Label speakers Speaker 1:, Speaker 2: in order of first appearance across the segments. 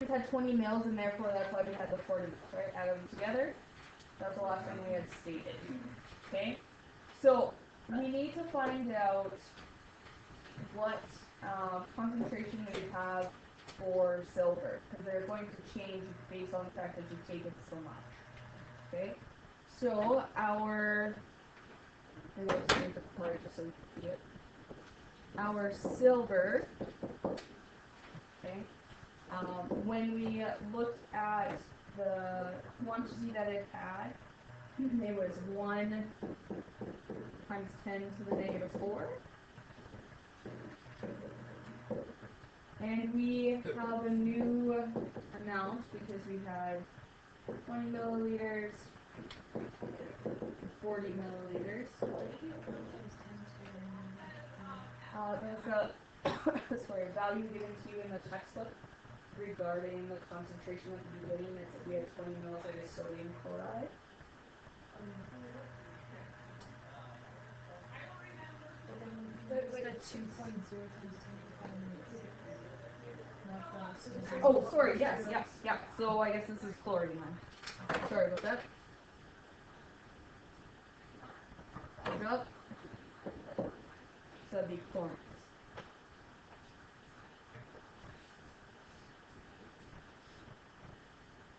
Speaker 1: we've had 20 mils, and therefore that's why we had the 40 mils, right? Add them together. That's the last thing we had stated. Okay? So we need to find out what concentration we have for silver, because they're going to change based on the fact that you take it so much. Okay? So our, maybe I'll just make the card just so you can see it. Our silver, okay, when we looked at the quantity that it had, it was 1 times 10 to the negative 4. And we have a new amount because we had 20 milliliters, 40 milliliters. There's a sorry, value given to you in the textbook regarding the concentration at the beginning. It's if we had 20 mils of sodium chloride.
Speaker 2: The 2.0
Speaker 1: Oh, sorry, yes. So I guess this is chlorine then. Sorry about that. Good job. So that'd be chlorine.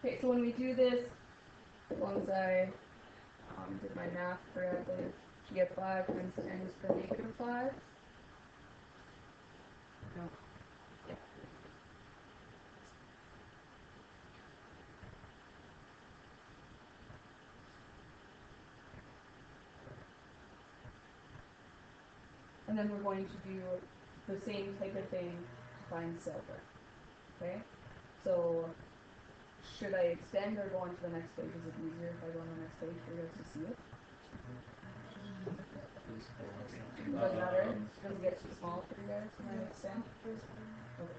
Speaker 1: Okay, so when we do this, as long as I did my math correctly, you get 5 times 10 to the negative 5. No. And then we're going to do the same type of thing to find silver. Okay? So should I extend or go on to the next page? Is it easier if I go on the next page for you guys to see it? Doesn't matter. It doesn't get too small for you guys when I extend. Okay.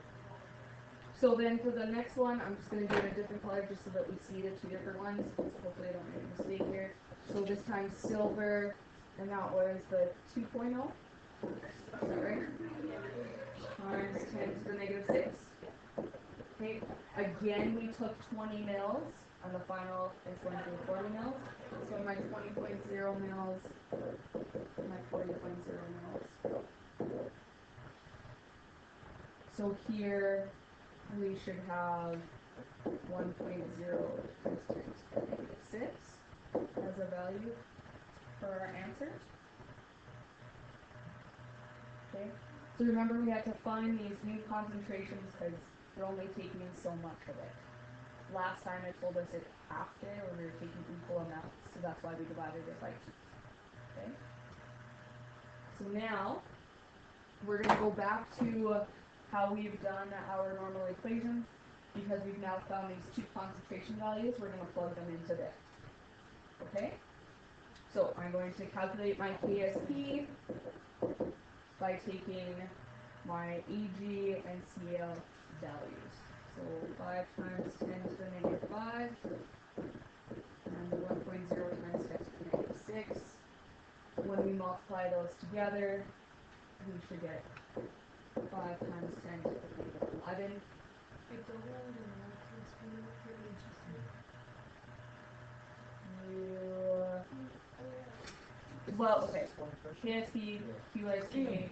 Speaker 1: So then for the next one, I'm just going to do it a different color just so that we see the 2 different ones. Hopefully I don't make a mistake here. So this time silver, and that was the 2.0. Is that right? Times 10 to the negative 6. Okay. Again, we took 20 mils, and the final is going to be 40 mils. So my 20.0 mils, my 40.0 mils. So here we should have 1.0 times 10 to the negative 6 as a value for our answer. Okay, so remember we had to find these new concentrations because we're only taking so much of it. Last time it told us it half it, or we were taking equal amounts, so that's why we divided it by 2. Okay, so now we're going to go back to how we've done our normal equations. Because we've now found these 2 concentration values, we're going to plug them into this. Okay? So I'm going to calculate my KSP by taking my EG and CL values. So 5 times 10 to the negative 5, and 1.0 times 10 to the negative 6. When we multiply those together, we should get 5 times 10 to the negative 11. Well, okay. KSP, QSP.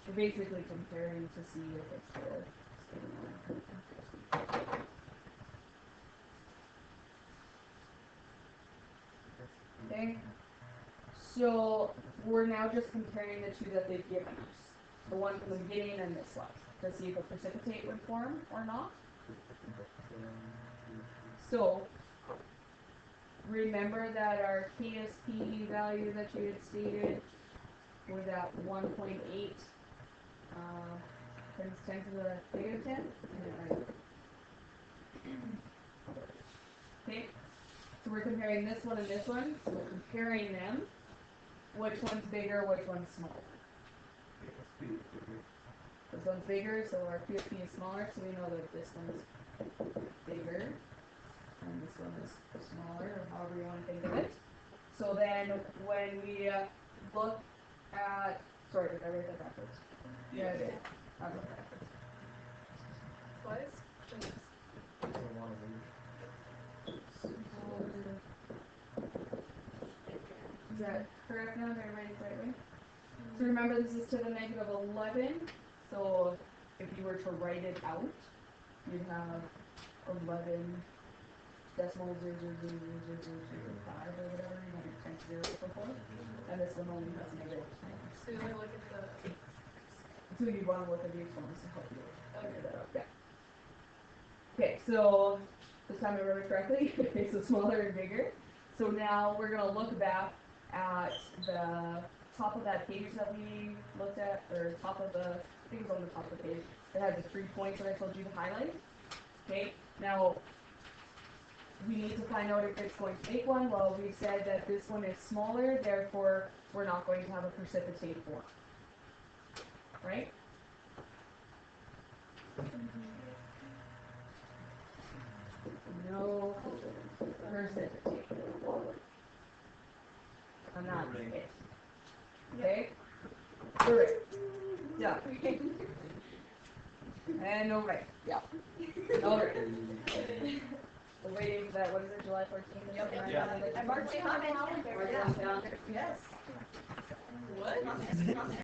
Speaker 1: We're basically comparing to see if it's the same one. Okay. So we're now just comparing the 2 that they've given us. The one from the beginning and this one. To see if a precipitate would form or not. So remember that our KSP value that you had stated was at 1.8 times 10 to the negative 10. Okay, so we're comparing this one and this one. So we're comparing them. Which one's bigger, which one's smaller? This one's bigger, so our KSP is smaller, so we know that this one's bigger. And this one is smaller, or however you want to think of it. So then when we look at, sorry, did I write that backwards? Yeah, I did. I wrote that backwards. correct now? Did I write it the right way? So remember, this is to the negative 11. So if you were to write it out, you'd have 11 decimal 0.0000005 or whatever. You have your times 0 before. And this one only has negative 10.
Speaker 2: So you want to look at the...
Speaker 1: So you want to look at the exponents to help you figure that out. Yeah. Okay, so this time I remember correctly. Okay, so smaller and bigger. So now we're going to look back at the top of that page that we looked at, or top of the, I think it was on the top of the page, that had the 3 points that I told you to highlight. Okay, now we need to find out if it's going to make one. Well, we said that this one is smaller, therefore we're not going to have a precipitate form. Right? No precipitate. And that's it. Okay? Alright. Yeah. And no right. Yeah. Alright. We're waiting for that, what is it, July 14th?
Speaker 2: Yep.
Speaker 3: Yeah.
Speaker 2: I marked it on my calendar.
Speaker 1: Yes.
Speaker 2: What?